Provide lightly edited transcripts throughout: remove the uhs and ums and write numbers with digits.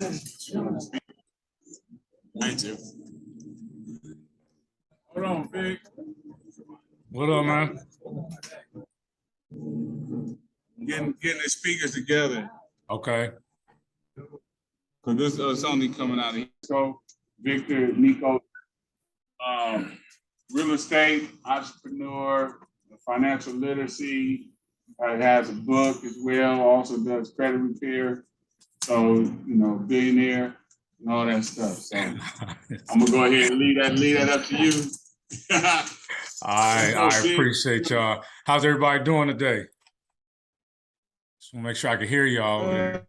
I do. Hold on, Vic. What up, man? Getting the speakers together. Okay. Because this is only coming out of so Victor, Nico, real estate, entrepreneur, financial literacy, has a book as well, also does credit repair. So, billionaire and all that stuff. So I'm gonna go ahead and leave that up to you. I appreciate y'all. How's everybody doing today? Just want to make sure I can hear y'all.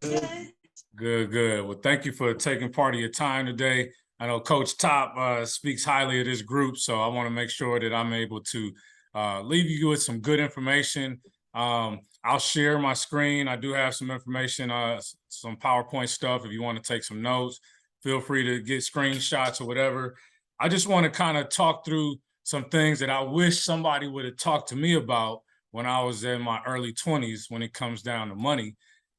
Good. Well, thank you for taking part of your time today. I know Coach Top speaks highly of this group, so I want to make sure that I'm able to leave you with some good information. I'll share my screen. I do have some information, some PowerPoint stuff. If you want to take some notes, feel free to get screenshots or whatever. I just want to kind of talk through some things that I wish somebody would have talked to me about when I was in my early 20s when it comes down to money.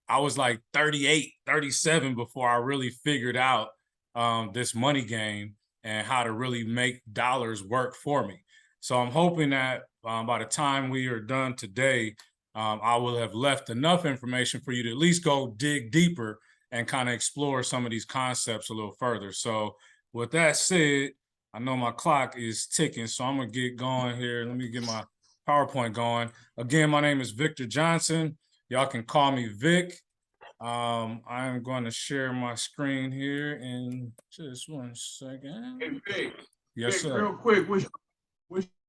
I was like 38, 37 before I really figured out this money game and how to really make dollars work for me. So I'm hoping that by the time we are done today, I will have left enough information for you to at least go dig deeper and kind of explore some of these concepts a little further. So with that said, I know my clock is ticking, so I'm gonna get going here. Let me get my PowerPoint going. Again, my name is Victor Johnson. Y'all can call me Vic. I'm going to share my screen here in just 1 second. Hey, Vic. Yes, Vic, sir. real quick, what's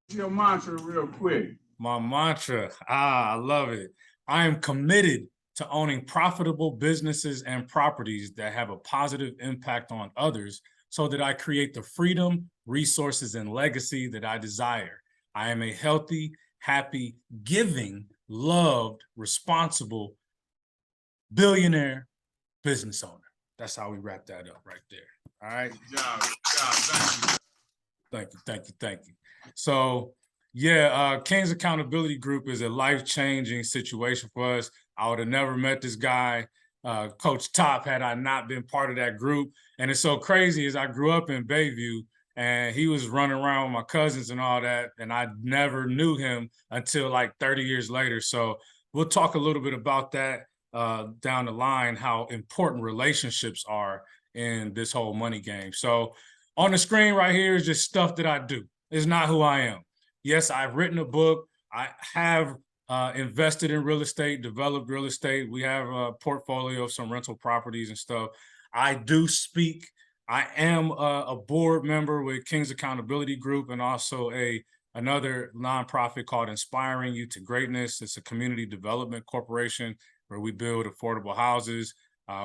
your mantra real quick? My mantra, I love it. I am committed to owning profitable businesses and properties that have a positive impact on others so that I create the freedom, resources, and legacy that I desire. I am a healthy, happy, giving, loved, responsible billionaire business owner. That's how we wrap that up right there. All right. Good job. Thank you. So yeah, King's Accountability Group is a life-changing situation for us. I would have never met this guy, Coach Top, had I not been part of that group. And it's so crazy as I grew up in Bayview and he was running around with my cousins and all that. And I never knew him until like 30 years later. So we'll talk a little bit about that down the line, how important relationships are in this whole money game. So on the screen right here is just stuff that I do. It's not who I am. Yes, I've written a book. I have invested in real estate, developed real estate. We have a portfolio of some rental properties and stuff. I do speak. I am a board member with King's Accountability Group and also another nonprofit called Inspiring You to Greatness. It's a community development corporation where we build affordable houses.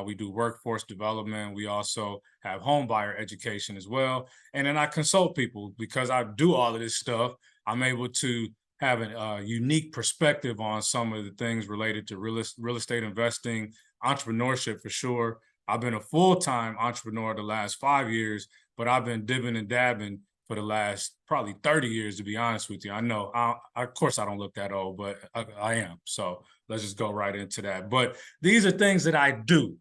We do workforce development. We also have home buyer education as well. And then I consult people because I do all of this stuff. I'm able to have a unique perspective on some of the things related to real estate investing, entrepreneurship for sure. I've been a full-time entrepreneur the last 5 years, but I've been dibbing and dabbing for the last probably 30 years, to be honest with you. I know, of course, I don't look that old, but I am. So let's just go right into that. But these are things that I do.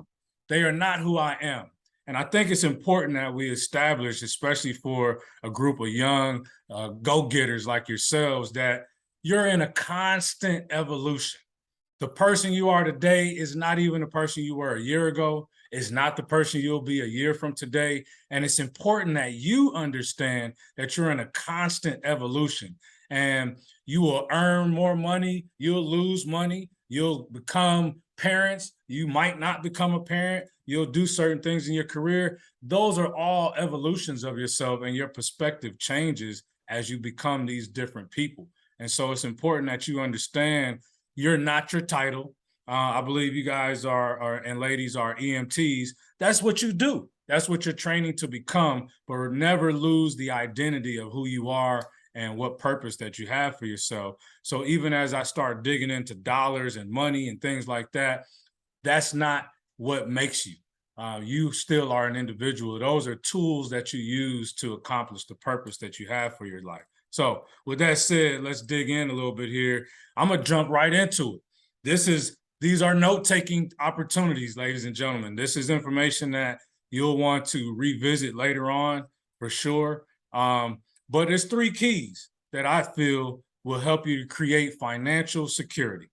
They are not who I am. And I think it's important that we establish, especially for a group of young go-getters like yourselves, that you're in a constant evolution. The person you are today is not even the person you were a year ago. It's not the person you'll be a year from today. And it's important that you understand that you're in a constant evolution. And you will earn more money, you'll lose money, you'll become parents, you might not become a parent, you'll do certain things in your career. Those are all evolutions of yourself, and your perspective changes as you become these different people. And so it's important that you understand you're not your title. I believe you guys are and ladies are EMTs. That's what you do. That's what you're training to become, but never lose the identity of who you are and what purpose that you have for yourself. So even as I start digging into dollars and money and things like that, that's not what makes you. You still are an individual. Those are tools that you use to accomplish the purpose that you have for your life. So with that said, let's dig in a little bit here. I'm gonna jump right into it. This is These are note-taking opportunities, ladies and gentlemen. This is information that you'll want to revisit later on for sure. But there's 3 keys that I feel will help you to create financial security.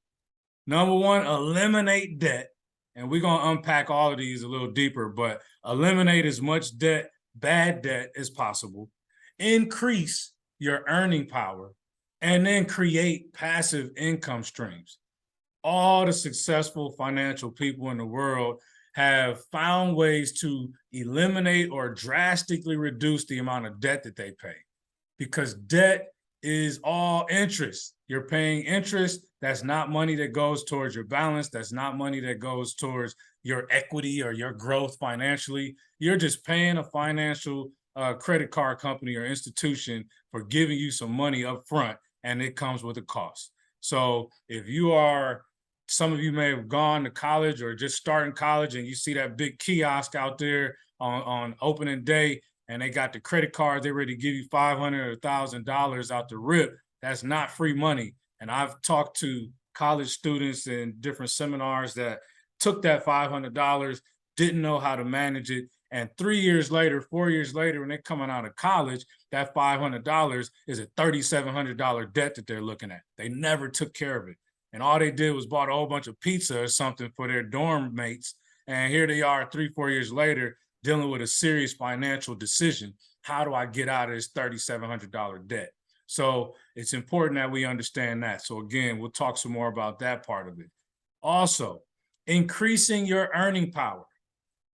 Number 1, eliminate debt. And we're going to unpack all of these a little deeper, but eliminate as much debt, bad debt as possible. Increase your earning power, and then create passive income streams. All the successful financial people in the world have found ways to eliminate or drastically reduce the amount of debt that they pay, because debt is all interest. You're paying interest. That's not money that goes towards your balance. That's not money that goes towards your equity or your growth financially. You're just paying a financial credit card company or institution for giving you some money up front, and it comes with a cost. So if you are, some of you may have gone to college or just starting college, and you see that big kiosk out there on opening day, and they got the credit cards, they're ready to give you $500 or $1,000 out the rip. That's not free money. And I've talked to college students in different seminars that took that $500, didn't know how to manage it. And 3 years later, 4 years later, when they're coming out of college, that $500 is a $3,700 debt that they're looking at. They never took care of it. And all they did was bought a whole bunch of pizza or something for their dorm mates. And here they are 3, 4 years later, dealing with a serious financial decision. How do I get out of this $3,700 debt? So it's important that we understand that. So again, we'll talk some more about that part of it. Also, increasing your earning power.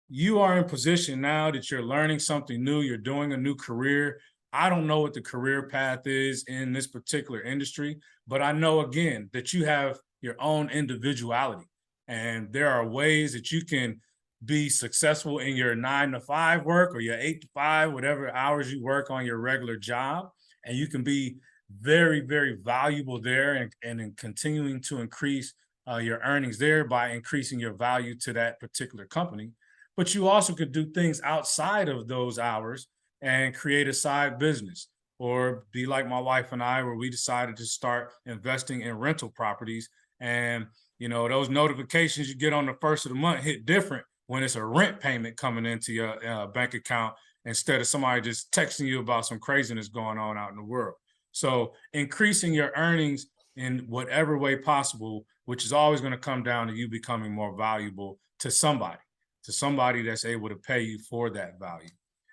You are in position now that you're learning something new, you're doing a new career. I don't know what the career path is in this particular industry, but I know, again, that you have your own individuality. And there are ways that you can be successful in your 9-to-5 work or your 8-to-5, whatever hours you work on your regular job. And you can be very, very valuable there, and in continuing to increase your earnings there by increasing your value to that particular company. But you also could do things outside of those hours and create a side business, or be like my wife and I, where we decided to start investing in rental properties. And, you know, those notifications you get on the first of the month hit different when it's a rent payment coming into your bank account, instead of somebody just texting you about some craziness going on out in the world. So increasing your earnings in whatever way possible, which is always going to come down to you becoming more valuable to somebody that's able to pay you for that value.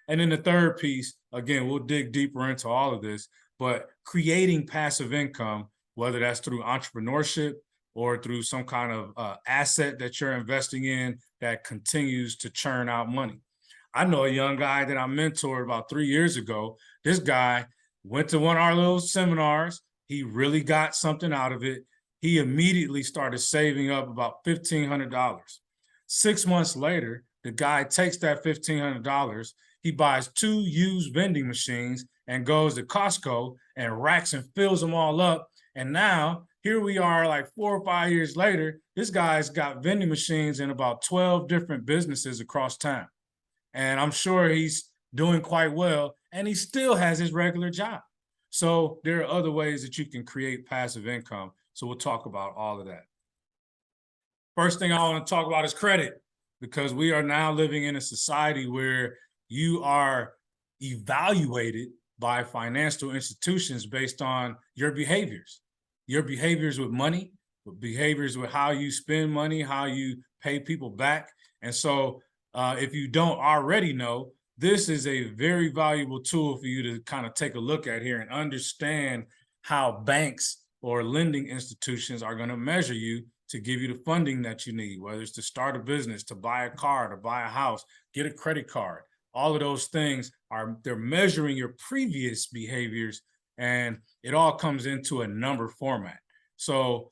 And then the third piece, again, we'll dig deeper into all of this, but creating passive income, whether that's through entrepreneurship or through some kind of asset that you're investing in that continues to churn out money. I know a young guy that I mentored about 3 years ago. This guy went to one of our little seminars. He really got something out of it. He immediately started saving up about $1,500. 6 months later, the guy takes that $1,500, he buys 2 used vending machines and goes to Costco and racks and fills them all up. And now here we are, like 4 or 5 years later, this guy's got vending machines in about 12 different businesses across town. And I'm sure he's doing quite well, and he still has his regular job. So there are other ways that you can create passive income. So we'll talk about all of that. First thing I want to talk about is credit, because we are now living in a society where you are evaluated by financial institutions based on your behaviors with money, with behaviors with how you spend money, how you pay people back. And so if you don't already know, this is a very valuable tool for you to kind of take a look at here and understand how banks or lending institutions are going to measure you to give you the funding that you need, whether it's to start a business, to buy a car, to buy a house, get a credit card. All of those things they're measuring your previous behaviors, and it all comes into a number format. So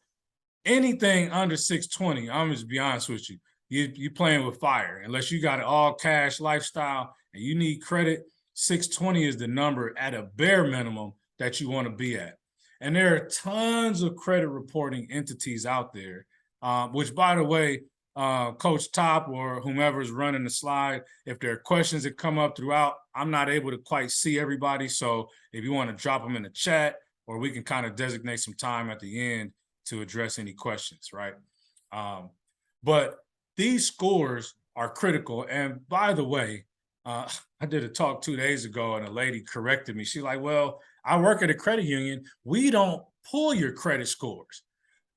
anything under 620, I'm just be honest with you, you're playing with fire. Unless you got an all cash lifestyle and you need credit, 620 is the number at a bare minimum that you want to be at. And there are tons of credit reporting entities out there, which, by the way, Coach Top or whomever is running the slide, if there are questions that come up throughout, I'm not able to quite see everybody. So if you want to drop them in the chat, or we can kind of designate some time at the end to address any questions, right? But these scores are critical. And by the way, I did a talk 2 days ago and a lady corrected me. She's like, well, I work at a credit union. We don't pull your credit scores.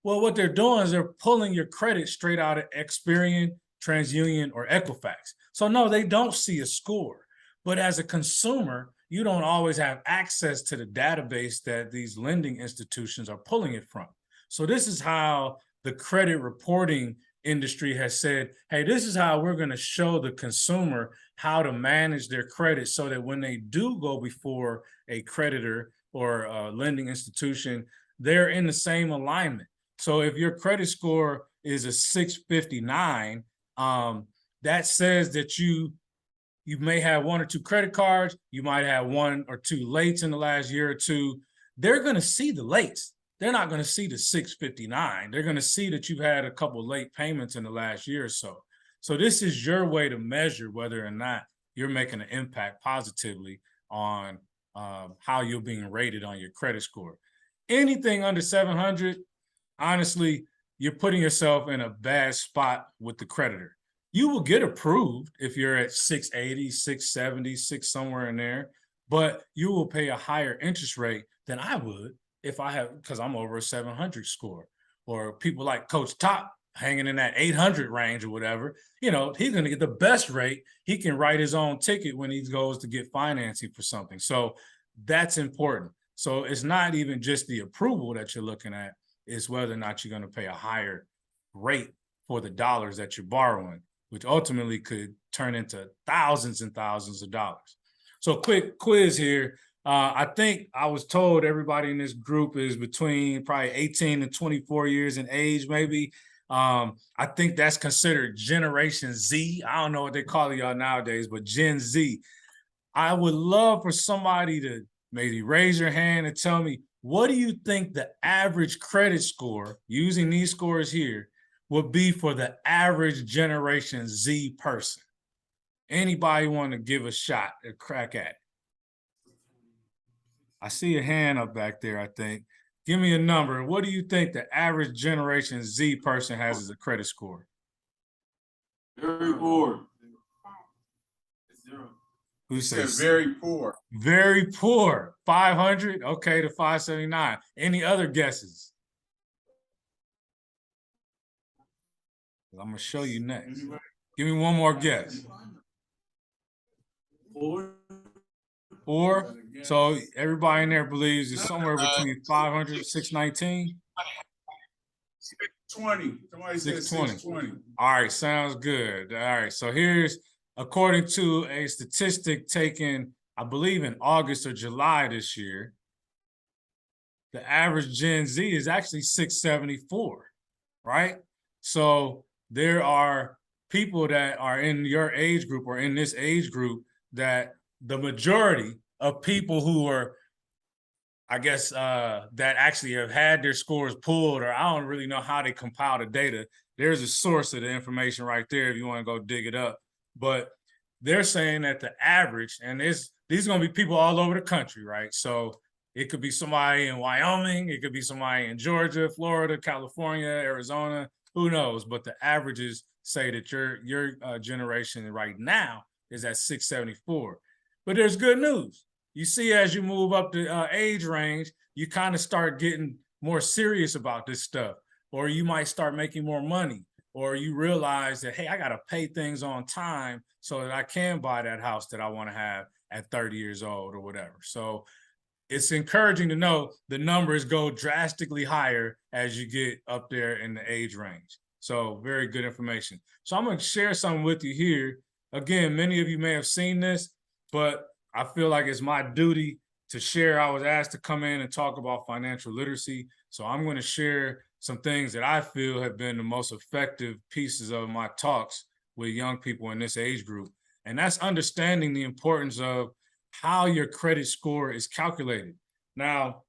Well, what they're doing is they're pulling your credit straight out of Experian, TransUnion, or Equifax. So no, they don't see a score. But as a consumer, you don't always have access to the database that these lending institutions are pulling it from. So this is how the credit reporting industry has said, hey, this is how we're going to show the consumer how to manage their credit so that when they do go before a creditor or a lending institution, they're in the same alignment. So if your credit score is a 659, that says that you may have 1 or 2 credit cards, you might have 1 or 2 lates in the last year or two. They're going to see the lates. They're not going to see the 659. They're going to see that you've had a couple late payments in the last year or so. So this is your way to measure whether or not you're making an impact positively on how you're being rated on your credit score. Anything under 700, honestly, you're putting yourself in a bad spot with the creditor. You will get approved if you're at 680, 670, 6 somewhere in there, but you will pay a higher interest rate than I would if I have, because I'm over a 700 score. Or people like Coach Top hanging in that 800 range or whatever, he's going to get the best rate. He can write his own ticket when he goes to get financing for something. So that's important. So it's not even just the approval that you're looking at, it's whether or not you're going to pay a higher rate for the dollars that you're borrowing, which ultimately could turn into thousands and thousands of dollars. So quick quiz here. I think I was told everybody in this group is between probably 18 and 24 years in age, maybe. I think that's considered Generation Z. I don't know what they call y'all nowadays, but Gen Z. I would love for somebody to maybe raise your hand and tell me, what do you think the average credit score, using these scores here, would be for the average Generation Z person? Anybody want to give a shot, a crack at it? I see a hand up back there, I think. Give me a number. What do you think the average Generation Z person has as a credit score? Very poor. Who says very poor? Very poor. 500, okay, to 579. Any other guesses? I'm gonna show you next. Give me one more guess. 4. So everybody in there believes it's somewhere between 500, 619. 620. Somebody said 620. All right, sounds good. All right, so here's, according to a statistic taken, I believe in August or July this year, the average Gen Z is actually 674, right? So there are people that are in your age group or in this age group that the majority of people who are, I guess, that actually have had their scores pulled, or I don't really know how they compile the data. There's a source of the information right there if you want to go dig it up. But they're saying that the average, and these are going to be people all over the country, right? So it could be somebody in Wyoming, it could be somebody in Georgia, Florida, California, Arizona, who knows? But the averages say that your generation right now is at 674. But there's good news. You see, as you move up the age range, you kind of start getting more serious about this stuff, or you might start making more money, or you realize that, hey, I got to pay things on time so that I can buy that house that I want to have at 30 years old or whatever. So it's encouraging to know the numbers go drastically higher as you get up there in the age range. So very good information. So I'm going to share something with you here. Again, many of you may have seen this, but I feel like it's my duty to share. I was asked to come in and talk about financial literacy. So I'm going to share some things that I feel have been the most effective pieces of my talks with young people in this age group. And that's understanding the importance of how your credit score is calculated. Now,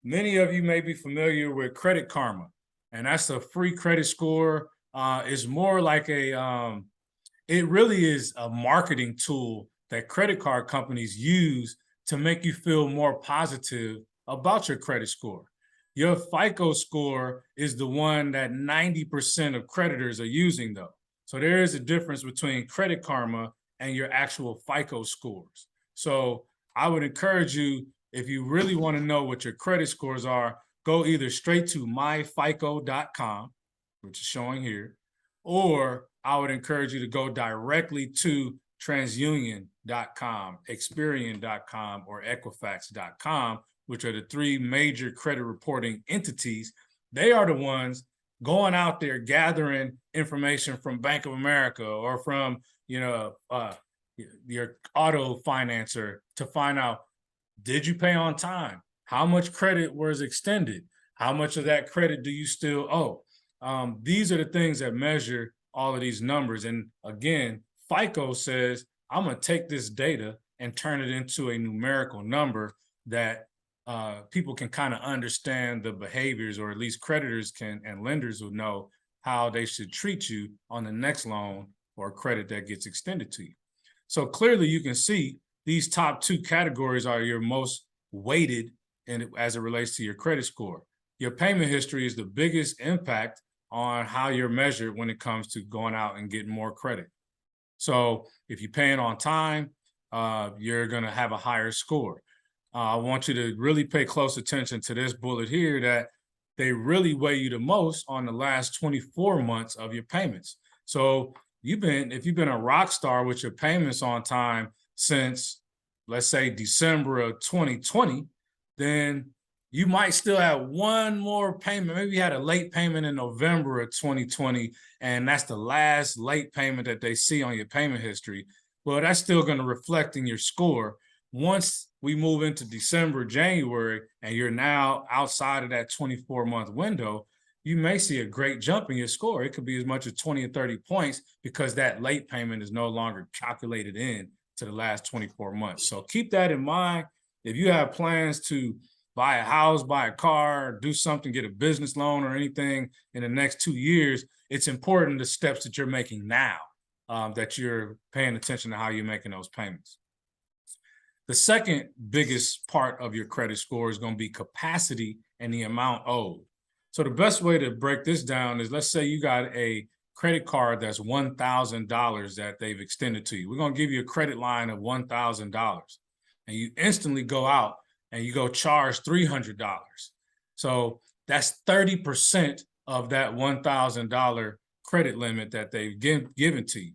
many of you may be familiar with Credit Karma, and that's a free credit score. It's more like it really is a marketing tool that credit card companies use to make you feel more positive about your credit score. Your FICO score is the one that 90% of creditors are using, though. So there is a difference between Credit Karma and your actual FICO scores. So I would encourage you, if you really want to know what your credit scores are, go either straight to myfico.com, which is showing here, or I would encourage you to go directly to TransUnion.com, Experian.com, or Equifax.com, which are the three major credit reporting entities. They are the ones going out there gathering information from Bank of America or from, your auto financer to find out, did you pay on time? How much credit was extended? How much of that credit do you still owe? These are the things that measure all of these numbers. And again, FICO says, I'm going to take this data and turn it into a numerical number that people can kind of understand the behaviors, or at least creditors can, and lenders will know how they should treat you on the next loan or credit that gets extended to you. So clearly you can see these top two categories are your most weighted as it relates to your credit score. Your payment history is the biggest impact on how you're measured when it comes to going out and getting more credit. So if you're paying on time, you're going to have a higher score. I want you to really pay close attention to this bullet here, that they really weigh you the most on the last 24 months of your payments. So if you've been a rock star with your payments on time since, let's say, December of 2020, then you might still have one more payment. Maybe you had a late payment in November of 2020, and that's the last late payment that they see on your payment history. Well, that's still going to reflect in your score. Once we move into December, January, and you're now outside of that 24-month window, you may see a great jump in your score. It could be as much as 20 or 30 points because that late payment is no longer calculated in to the last 24 months. So keep that in mind. If you have plans to buy a house, buy a car, do something, get a business loan or anything in the next 2 years, it's important the steps that you're making now, that you're paying attention to how you're making those payments. The second biggest part of your credit score is going to be capacity and the amount owed. So the best way to break this down is, let's say you got a credit card that's $1,000 that they've extended to you. We're going to give you a credit line of $1,000, and you instantly go out and you go charge $300. So that's 30% of that $1,000 credit limit that they've given to you.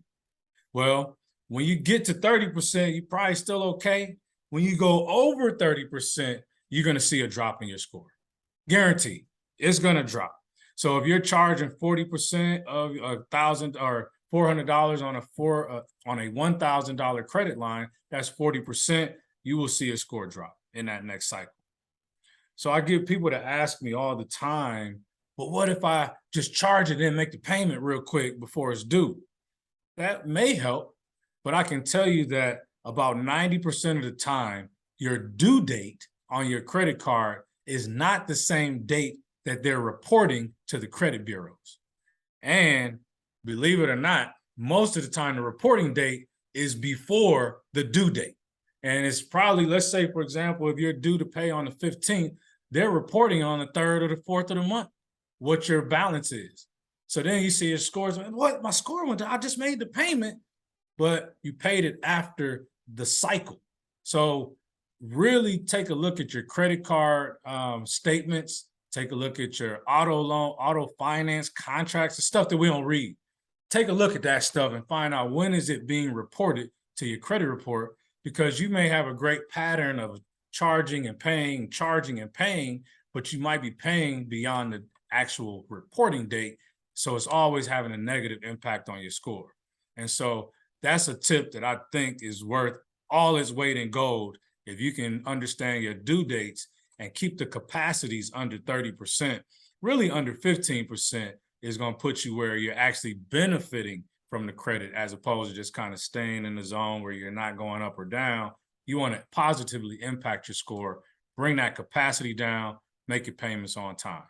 Well, when you get to 30%, you're probably still okay. When you go over 30%, you're going to see a drop in your score. Guaranteed, it's going to drop. So if you're charging 40% of $1,000 or $400 on a $1,000 credit line, that's 40%. You will see a score drop in that next cycle. So I get people to ask me all the time, but what if I just charge it and make the payment real quick before it's due? That may help, but I can tell you that about 90% of the time, your due date on your credit card is not the same date that they're reporting to the credit bureaus. And believe it or not, most of the time the reporting date is before the due date. And it's probably, let's say, for example, if you're due to pay on the 15th, they're reporting on the 3rd or the 4th of the month what your balance is. So then you see your scores, what, my score went down, I just made the payment, but you paid it after the cycle. So really take a look at your credit card statements, take a look at your auto loan, auto finance contracts, the stuff that we don't read. Take a look at that stuff and find out when is it being reported to your credit report, because you may have a great pattern of charging and paying, but you might be paying beyond the actual reporting date. So it's always having a negative impact on your score. And so that's a tip that I think is worth all its weight in gold. If you can understand your due dates and keep the capacities under 30%, really under 15% is going to put you where you're actually benefiting from the credit, as opposed to just kind of staying in the zone where you're not going up or down. You want to positively impact your score, bring that capacity down, make your payments on time.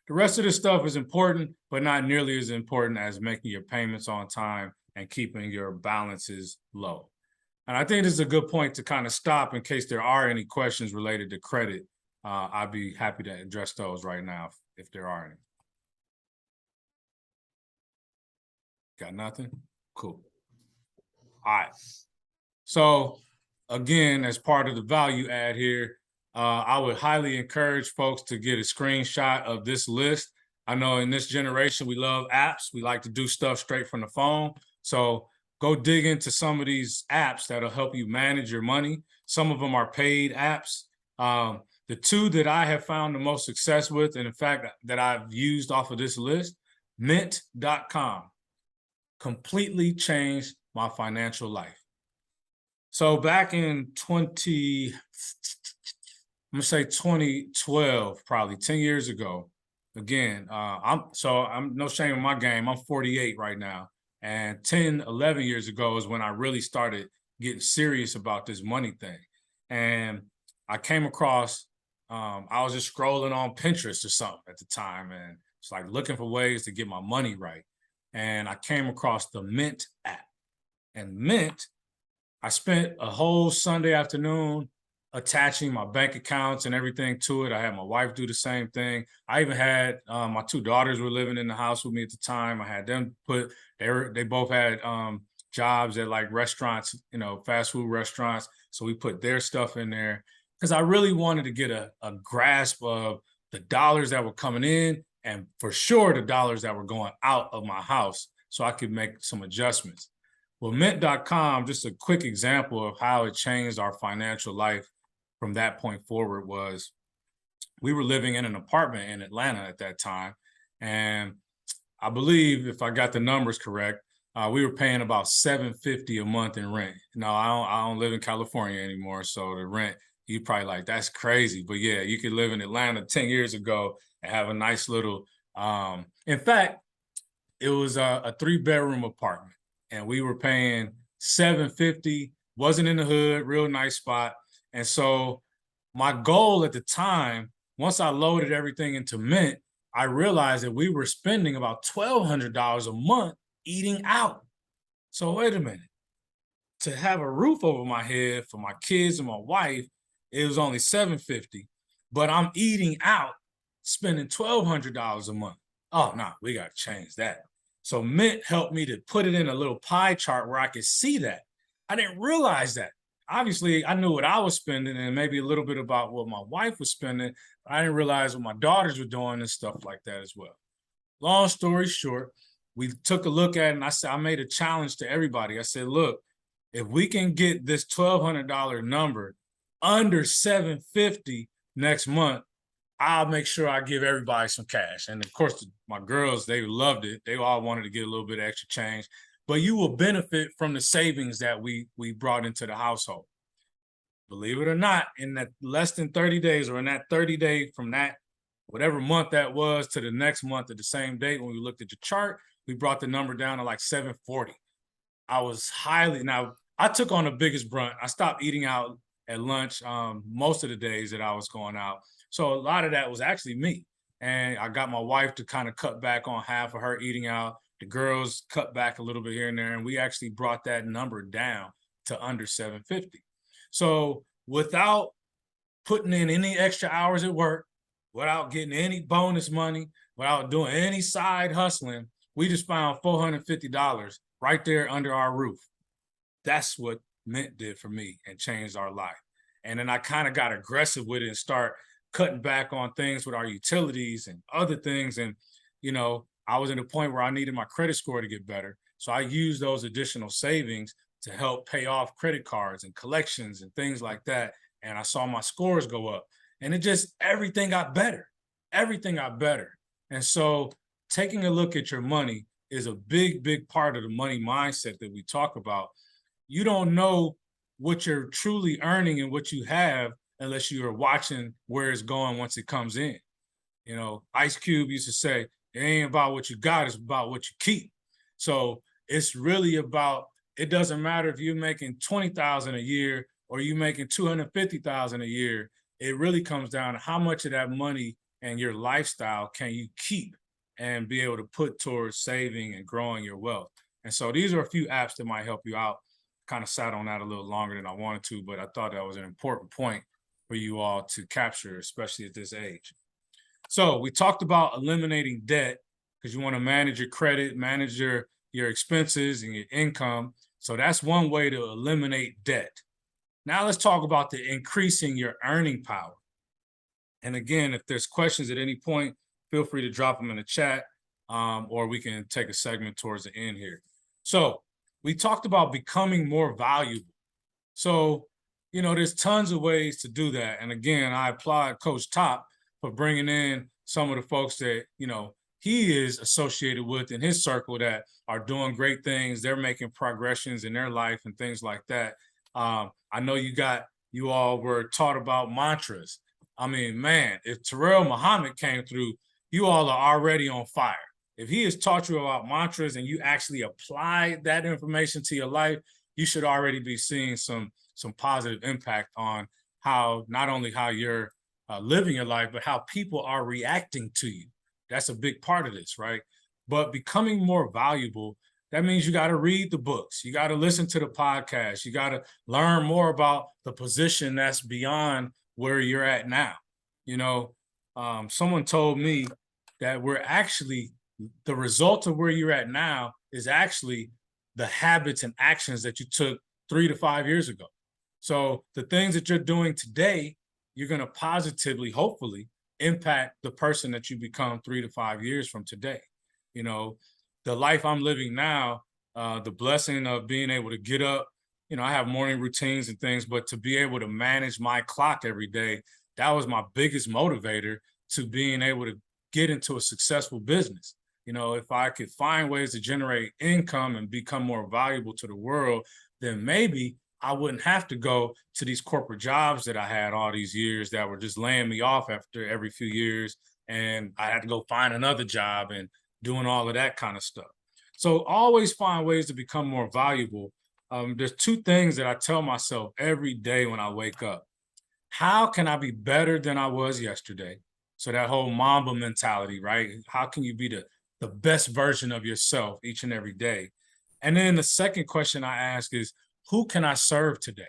The rest of this stuff is important, but not nearly as important as making your payments on time and keeping your balances low. And I think this is a good point to kind of stop in case there are any questions related to credit I'd be happy to address those right now if there are any. Got nothing? Cool. All right. So again, as part of the value add here, I would highly encourage folks to get a screenshot of this list. I know in this generation, we love apps. We like to do stuff straight from the phone. So go dig into some of these apps that'll help you manage your money. Some of them are paid apps. The two that I have found the most success with, and in fact, that I've used off of this list, mint.com, completely changed my financial life. So back in 2012, probably 10 years ago, again, I'm no shame in my game. I'm 48 right now. And 10, 11 years ago is when I really started getting serious about this money thing. And I came across, I was just scrolling on Pinterest or something at the time, and it's like looking for ways to get my money right. And I came across the Mint app. And Mint, I spent a whole Sunday afternoon attaching my bank accounts and everything to it. I had my wife do the same thing. I even had my two daughters were living in the house with me at the time. I had them they both had jobs at like restaurants, fast food restaurants. So we put their stuff in there because I really wanted to get a grasp of the dollars that were coming in and for sure the dollars that were going out of my house so I could make some adjustments. Well, mint.com, just a quick example of how it changed our financial life from that point forward was we were living in an apartment in Atlanta at that time. And I believe if I got the numbers correct, we were paying about $750 a month in rent. No, I don't live in California anymore. So the rent, you probably like, that's crazy. But yeah, you could live in Atlanta 10 years ago and have a nice little, in fact, it was a 3-bedroom apartment and we were paying $750, wasn't in the hood, real nice spot. And so my goal at the time, once I loaded everything into Mint, I realized that we were spending about $1,200 a month eating out. So wait a minute, to have a roof over my head for my kids and my wife, it was only $750, but I'm eating out, spending $1,200 a month. Oh no, we got to change that. So Mint helped me to put it in a little pie chart where I could see that. I didn't realize that. Obviously, I knew what I was spending and maybe a little bit about what my wife was spending. But I didn't realize what my daughters were doing and stuff like that as well. Long story short, we took a look at it and I made a challenge to everybody. I said, look, if we can get this $1,200 number under $750 next month, I'll make sure I give everybody some cash. And of course, my girls, they loved it. They all wanted to get a little bit of extra change, but you will benefit from the savings that we brought into the household. Believe it or not, in that less than 30 days or in that 30 day from that, whatever month that was to the next month at the same date, when we looked at the chart, we brought the number down to like 740. Now I took on the biggest brunt. I stopped eating out at lunch most of the days that I was going out. So a lot of that was actually me. And I got my wife to kind of cut back on half of her eating out. The girls cut back a little bit here and there. And we actually brought that number down to under 750. So without putting in any extra hours at work, without getting any bonus money, without doing any side hustling, we just found $450 right there under our roof. That's what Mint did for me and changed our life. And then I kind of got aggressive with it and start cutting back on things with our utilities and other things. And, I was in a point where I needed my credit score to get better. So I used those additional savings to help pay off credit cards and collections and things like that. And I saw my scores go up and everything got better. Everything got better. And so taking a look at your money is a big, big part of the money mindset that we talk about. You don't know what you're truly earning and what you have unless you are watching where it's going once it comes in. Ice Cube used to say, it ain't about what you got, it's about what you keep. So it's really about, it doesn't matter if you're making $20,000 a year or you're making $250,000 a year. It really comes down to how much of that money and your lifestyle can you keep and be able to put towards saving and growing your wealth. And so these are a few apps that might help you out. Kind of sat on that a little longer than I wanted to, but I thought that was an important point for you all to capture, especially at this age. So we talked about eliminating debt because you want to manage your credit, manage your expenses and your income. So that's one way to eliminate debt. Now let's talk about the increasing your earning power. And again, if there's questions at any point, feel free to drop them in the chat, or we can take a segment towards the end here. So we talked about becoming more valuable. So, you know, there's tons of ways to do that. And again, I applaud Coach Top for bringing in some of the folks that, you know, he is associated with in his circle that are doing great things. They're making progressions in their life and things like that. I know you all were taught about mantras. I mean, man, if Terrell Muhammad came through, you all are already on fire. If he has taught you about mantras and you actually apply that information to your life, you should already be seeing some positive impact on how, not only how you're living your life, but how people are reacting to you. That's a big part of this, right? But becoming more valuable, that means you got to read the books. You got to listen to the podcast. You got to learn more about the position that's beyond where you're at now. You know, someone told me that the result of where you're at now is actually the habits and actions that you took 3 to 5 years ago. So the things that you're doing today, you're going to positively, hopefully, impact the person that you become 3 to 5 years from today. You know, the life I'm living now, the blessing of being able to get up, you know, I have morning routines and things, but to be able to manage my clock every day, that was my biggest motivator to being able to get into a successful business. You know, if I could find ways to generate income and become more valuable to the world, then maybe I wouldn't have to go to these corporate jobs that I had all these years that were just laying me off after every few years. And I had to go find another job and doing all of that kind of stuff. So always find ways to become more valuable. There's 2 things that I tell myself every day when I wake up. How can I be better than I was yesterday? So that whole Mamba mentality, right? How can you be the best version of yourself each and every day? And then the second question I ask is, who can I serve today?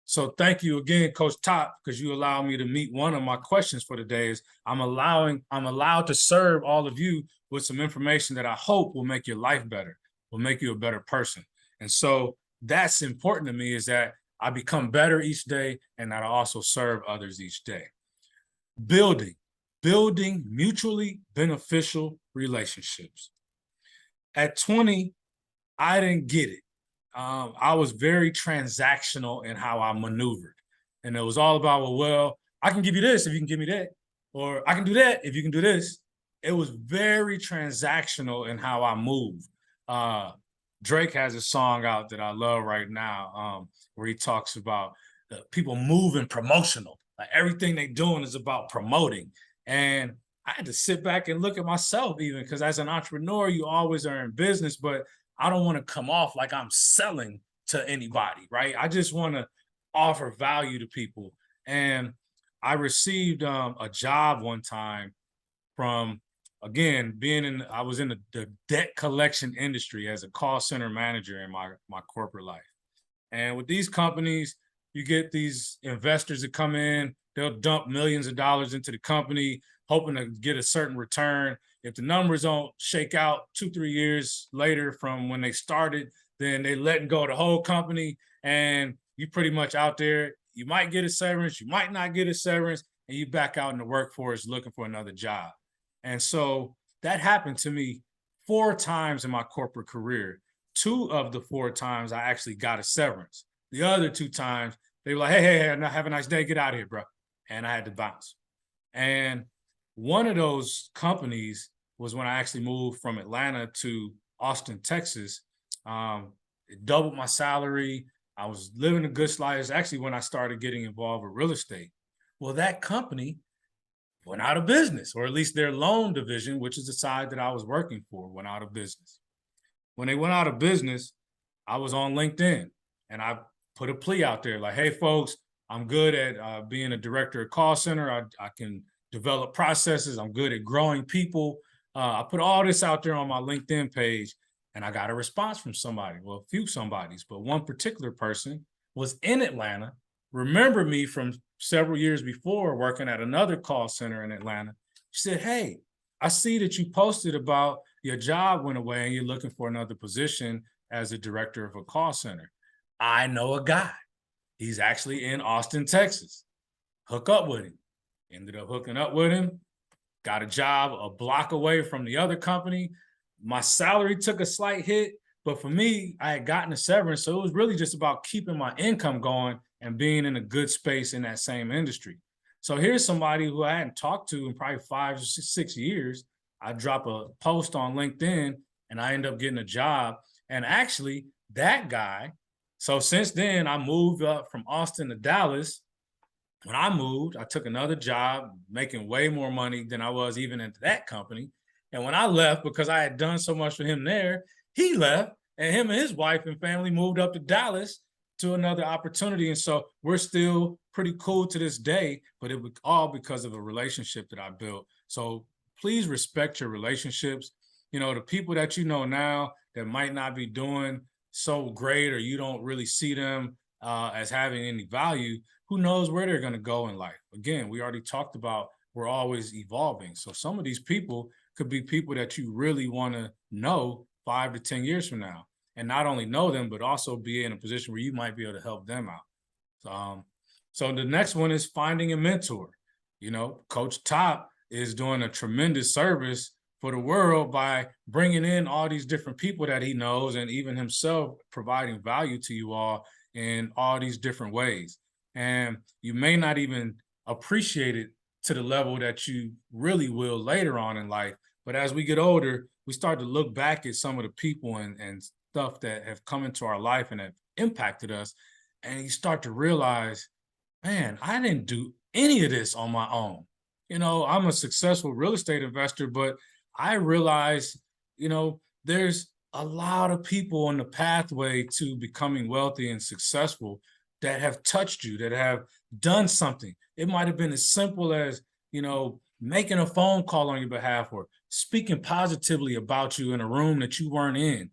So thank you again, Coach Top, because you allow me to meet one of my questions for today is I'm allowed to serve all of you with some information that I hope will make your life better, will make you a better person. And so that's important to me, is that I become better each day and that I also serve others each day. Building mutually beneficial relationships. At 20, I didn't get it. I was very transactional in how I maneuvered. And it was all about, well, I can give you this if you can give me that, or I can do that if you can do this. It was very transactional in how I move. Drake has a song out that I love right now, where he talks about people moving promotional. Like everything they're doing is about promoting. And I had to sit back and look at myself, even because as an entrepreneur, you always are in business, but I don't want to come off like I'm selling to anybody, right? I just want to offer value to people. And I received a job one time from, again, I was in the debt collection industry as a call center manager in my corporate life. And with these companies, you get these investors that come in, they'll dump millions of dollars into the company, hoping to get a certain return. If the numbers don't shake out 2-3 years later from when they started, then they letting go of the whole company, and you pretty much out there. You might get a severance, you might not get a severance, and you back out in the workforce looking for another job. And so that happened to me 4 times in my corporate career. 2 of the 4 times I actually got a severance. The other 2 times, they were like, hey, have a nice day, get out of here, bro. And I had to bounce. And one of those companies was when I actually moved from Atlanta to Austin, Texas. It doubled my salary. I was living a good life. It's actually when I started getting involved with real estate. Well, that company went out of business, or at least their loan division, which is the side that I was working for, went out of business. When they went out of business, I was on LinkedIn and I put a plea out there like, hey, folks, I'm good at being a director of call center. I can develop processes. I'm good at growing people. I put all this out there on my LinkedIn page, and I got a response from somebody. Well, a few somebodies, but one particular person was in Atlanta, remembered me from several years before working at another call center in Atlanta. She said, "Hey, I see that you posted about your job went away and you're looking for another position as a director of a call center. I know a guy. He's actually in Austin, Texas. Hook up with him." Ended up hooking up with him, got a job a block away from the other company. My salary took a slight hit, but for me, I had gotten a severance. So it was really just about keeping my income going and being in a good space in that same industry. So here's somebody who I hadn't talked to in probably 5 or 6 years. I drop a post on LinkedIn and I end up getting a job. And actually, that guy, so since then, I moved up from Austin to Dallas. When I moved, I took another job making way more money than I was even into that company. And when I left, because I had done so much for him there, he left and him and his wife and family moved up to Dallas to another opportunity. And so we're still pretty cool to this day, but it was all because of a relationship that I built. So please respect your relationships. You know, the people that you know now that might not be doing so great, or you don't really see them as having any value, who knows where they're going to go in life. Again, we already talked about we're always evolving. So some of these people could be people that you really want to know 5 to 10 years from now, and not only know them, but also be in a position where you might be able to help them out. So the next one is finding a mentor. You know, Coach Top is doing a tremendous service for the world by bringing in all these different people that he knows, and even himself providing value to you all in all these different ways. And you may not even appreciate it to the level that you really will later on in life. But as we get older, we start to look back at some of the people and stuff that have come into our life and have impacted us. And you start to realize, man, I didn't do any of this on my own. You know, I'm a successful real estate investor, but I realized, you know, there's a lot of people on the pathway to becoming wealthy and successful that have touched you, that have done something. It might have been as simple as, you know, making a phone call on your behalf or speaking positively about you in a room that you weren't in.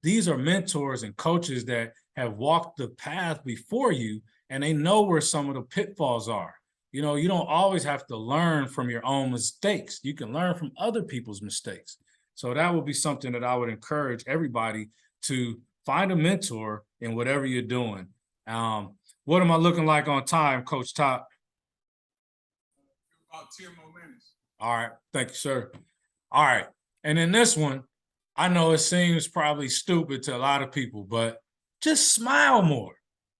These are mentors and coaches that have walked the path before you, and they know where some of the pitfalls are. You know, you don't always have to learn from your own mistakes. You can learn from other people's mistakes. So that would be something that I would encourage everybody to find a mentor in whatever you're doing. What am I looking like on time, Coach Top? About 10 more minutes. All right. Thank you, sir. All right. And in this one, I know it seems probably stupid to a lot of people, but just smile more.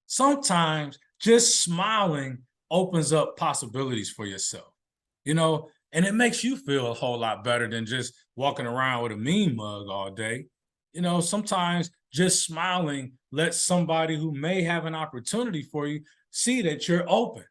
Sometimes just smiling opens up possibilities for yourself, you know, and it makes you feel a whole lot better than just walking around with a mean mug all day. You know, sometimes just smiling lets somebody who may have an opportunity for you see that you're open.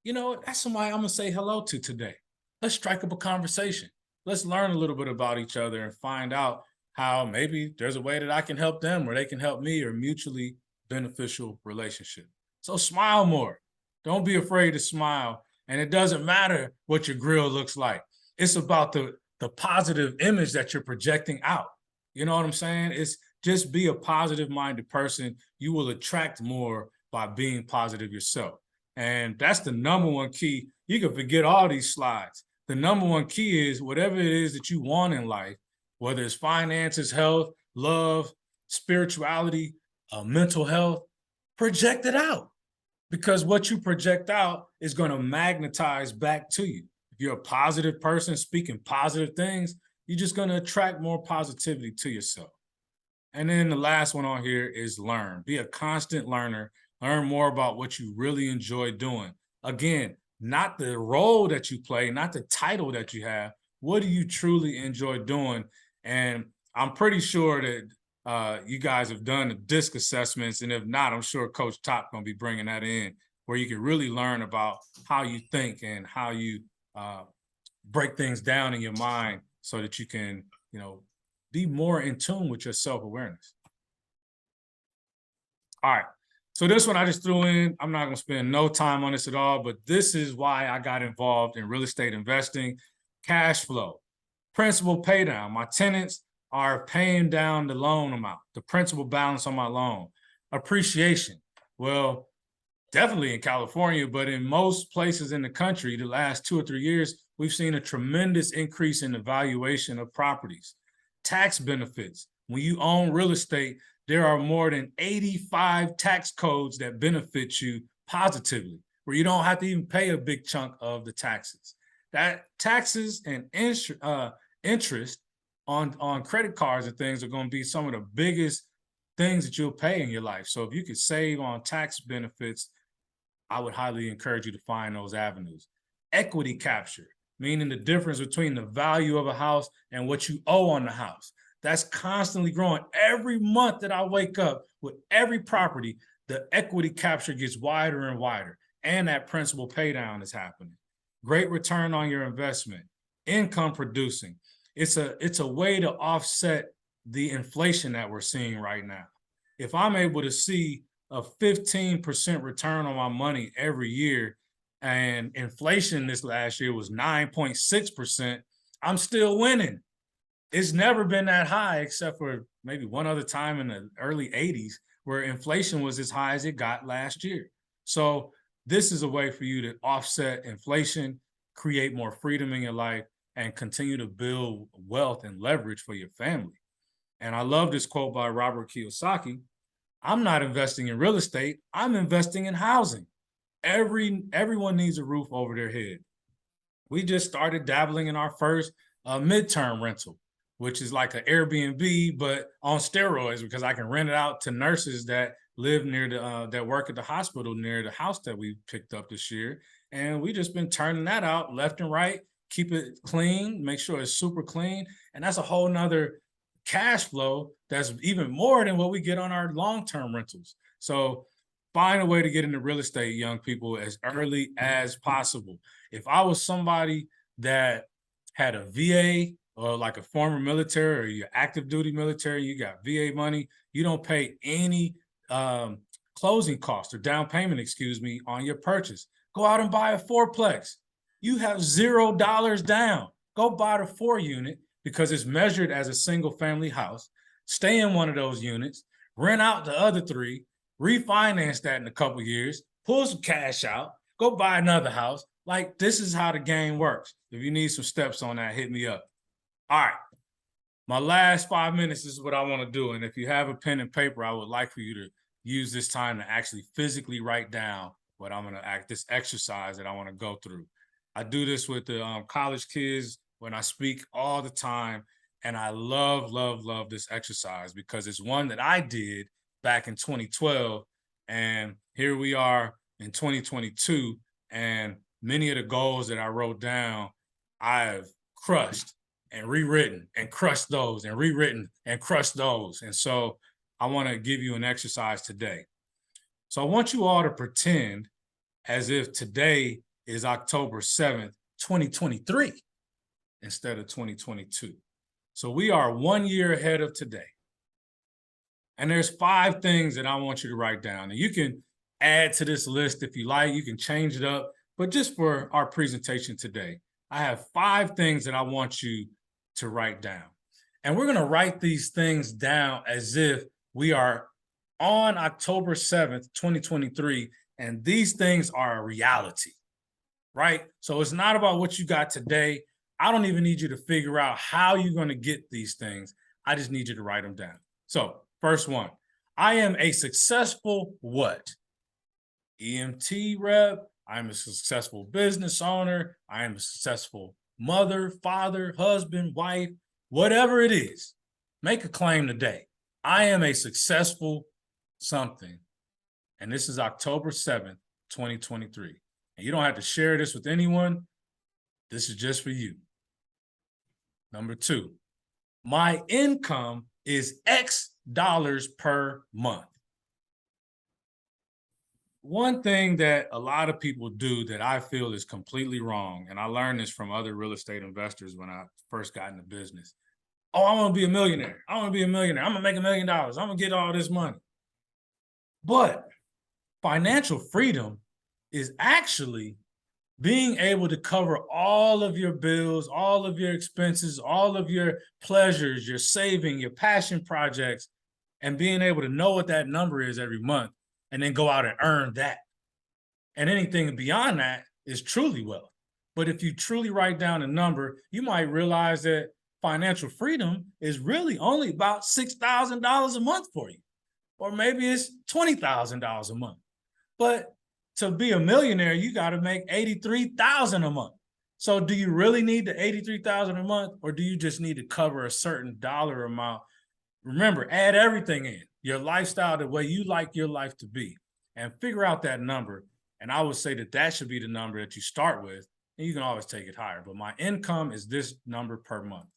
You know, that's somebody I'm going to say hello to today. Let's strike up a conversation. Let's learn a little bit about each other and find out how maybe there's a way that I can help them or they can help me, or mutually beneficial relationship. So smile more. Don't be afraid to smile. And it doesn't matter what your grill looks like. It's about the positive image that you're projecting out. You know what I'm saying? It's just be a positive-minded person. You will attract more by being positive yourself. And that's the number one key. You can forget all these slides. The number one key is whatever it is that you want in life, whether it's finances, health, love, spirituality, mental health, project it out. Because what you project out is going to magnetize back to you. If you're a positive person speaking positive things, you're just going to attract more positivity to yourself. And then the last one on here is learn. Be a constant learner. Learn more about what you really enjoy doing. Again, not the role that you play, not the title that you have. What do you truly enjoy doing? And I'm pretty sure that you guys have done the DISC assessments. And if not, I'm sure Coach Top going to be bringing that in, where you can really learn about how you think and how you break things down in your mind so that you can, you know, be more in tune with your self-awareness. All right. So this one I just threw in. I'm not going to spend no time on this at all, but this is why I got involved in real estate investing. Cash flow, principal pay down. My tenants are paying down the loan amount, the principal balance on my loan. Appreciation. Well, definitely in California, but in most places in the country, the last 2 or 3 years, we've seen a tremendous increase in the valuation of properties. Tax benefits. When you own real estate, there are more than 85 tax codes that benefit you positively, where you don't have to even pay a big chunk of the taxes. That taxes and interest on credit cards and things are going to be some of the biggest things that you'll pay in your life. So if you could save on tax benefits, I would highly encourage you to find those avenues. Equity capture, meaning the difference between the value of a house and what you owe on the house. That's constantly growing. Every month that I wake up with every property, the equity capture gets wider and wider, and that principal pay down is happening. Great return on your investment. Income producing. It's a way to offset the inflation that we're seeing right now. If I'm able to see a 15% return on my money every year, and inflation this last year was 9.6%, I'm still winning. It's never been that high, except for maybe one other time in the early 80s, where inflation was as high as it got last year. So this is a way for you to offset inflation, create more freedom in your life, and continue to build wealth and leverage for your family. And I love this quote by Robert Kiyosaki. I'm not investing in real estate, I'm investing in housing. Everyone needs a roof over their head. We just started dabbling in our first midterm rental, which is like an Airbnb, but on steroids, because I can rent it out to nurses that live near that work at the hospital near the house that we picked up this year. And we just been turning that out left and right, keep it clean, make sure it's super clean. And that's a whole nother cash flow that's even more than what we get on our long-term rentals. So find a way to get into real estate, young people, as early as possible. If I was somebody that had a VA or like a former military or you're active duty military, you got VA money, you don't pay any closing costs or down payment, on your purchase. Go out and buy a fourplex. You have $0 down. Go buy the 4-unit because it's measured as a single family house. Stay in one of those units, rent out the other 3, refinance that in a couple of years, pull some cash out, go buy another house. Like, this is how the game works. If you need some steps on that, hit me up. All right. My last 5 minutes is what I want to do. And if you have a pen and paper, I would like for you to use this time to actually physically write down what I'm going to this exercise that I want to go through. I do this with the college kids when I speak all the time. And I love, love, love this exercise because it's one that I did back in 2012. And here we are in 2022. And many of the goals that I wrote down, I've crushed and rewritten and crushed those and rewritten and crushed those. And so I want to give you an exercise today. So I want you all to pretend as if today is October 7th, 2023, instead of 2022. So we are 1 year ahead of today. And there's 5 things that I want you to write down. And you can add to this list if you like, you can change it up. But just for our presentation today, I have 5 things that I want you to write down. And we're going to write these things down as if we are on October 7th, 2023, and these things are a reality, right? So it's not about what you got today. I don't even need you to figure out how you're going to get these things. I just need you to write them down. So first one, I am a successful what? EMT rep. I'm a successful business owner. I am a successful mother, father, husband, wife, whatever it is. Make a claim today. I am a successful something. And this is October 7th, 2023. And you don't have to share this with anyone. This is just for you. Number 2, my income is X dollars per month. One thing that a lot of people do that I feel is completely wrong, and I learned this from other real estate investors when I first got into business. Oh, I want to be a millionaire. I want to be a millionaire. I'm going to make $1 million. I'm going to get all this money. But financial freedom is actually being able to cover all of your bills, all of your expenses, all of your pleasures, your saving, your passion projects, and being able to know what that number is every month and then go out and earn that. And anything beyond that is truly wealth. But if you truly write down a number, you might realize that financial freedom is really only about $6,000 a month for you. Or maybe it's $20,000 a month. But to be a millionaire, you got to make $83,000 a month. So do you really need the $83,000 a month, or do you just need to cover a certain dollar amount? Remember, add everything in, your lifestyle, the way you like your life to be, and figure out that number. And I would say that that should be the number that you start with, and you can always take it higher. But my income is this number per month.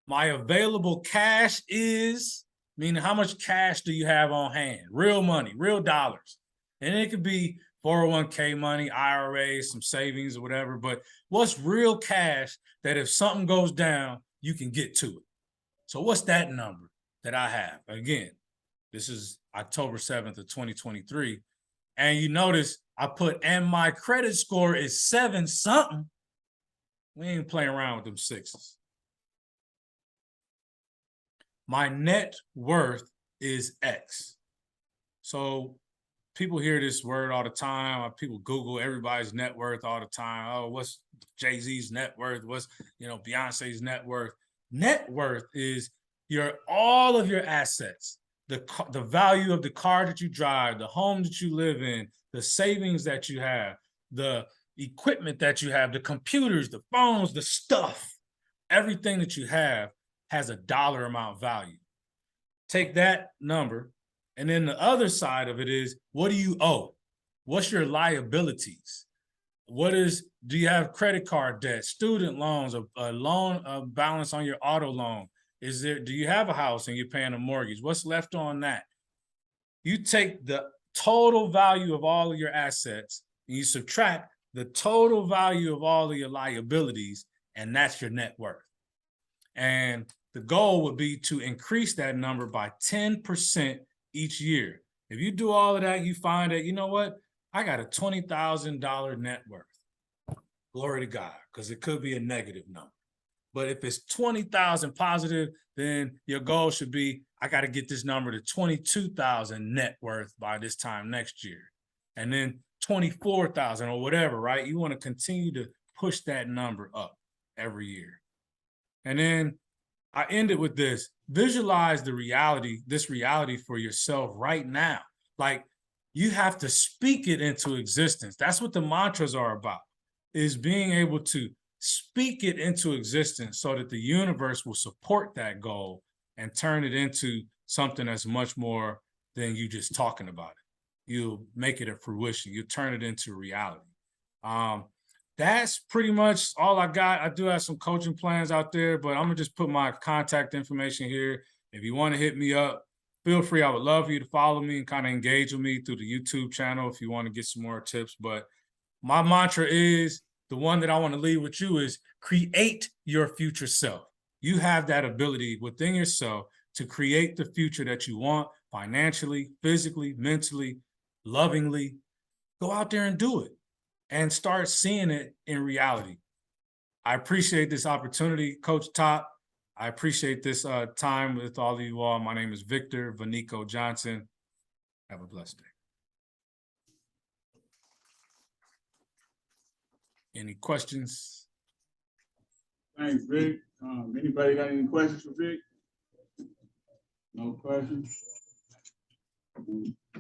My available cash is, meaning how much cash do you have on hand? Real money, real dollars. And it could be 401k money, IRAs, some savings or whatever, but what's real cash that if something goes down, you can get to it? So what's that number that I have? Again, this is October 7th of 2023. And you notice I put, and my credit score is 7 something. We ain't playing around with them sixes. My net worth is X. So people hear this word all the time. People Google everybody's net worth all the time. Oh, what's Jay-Z's net worth? What's, Beyonce's net worth? Net worth is all of your assets, the value of the car that you drive, the home that you live in, the savings that you have, the equipment that you have, the computers, the phones, the stuff, everything that you have has a dollar amount value. Take that number, and then the other side of it is, what do you owe? What's your liabilities? Do you have credit card debt, student loans, a loan balance on your auto loan? Do you have a house and you're paying a mortgage? What's left on that? You take the total value of all of your assets and you subtract the total value of all of your liabilities, and that's your net worth. And the goal would be to increase that number by 10% each year. If you do all of that, you find that, you know what? I got a $20,000 net worth. Glory to God, because it could be a negative number. But if it's 20,000 positive, then your goal should be, I got to get this number to 22,000 net worth by this time next year. And then 24,000 or whatever, right? You want to continue to push that number up every year. And then I ended with this: visualize this reality for yourself right now. Like, you have to speak it into existence. That's what the mantras are about, is being able to speak it into existence so that the universe will support that goal and turn it into something that's much more than you just talking about it. You'll make it a fruition. You turn it into reality. That's pretty much all I got. I do have some coaching plans out there, but I'm gonna just put my contact information here. If you want to hit me up, feel free. I would love for you to follow me and kind of engage with me through the YouTube channel if you want to get some more tips. But my mantra is, the one that I want to leave with you is, create your future self. You have that ability within yourself to create the future that you want, financially, physically, mentally, lovingly. Go out there and do it and start seeing it in reality. I appreciate this opportunity, Coach Top. I appreciate this time with all of you all. My name is Victor Vanico Johnson. Have a blessed day. Any questions? Thanks, Vic. Anybody got any questions for Vic? No questions?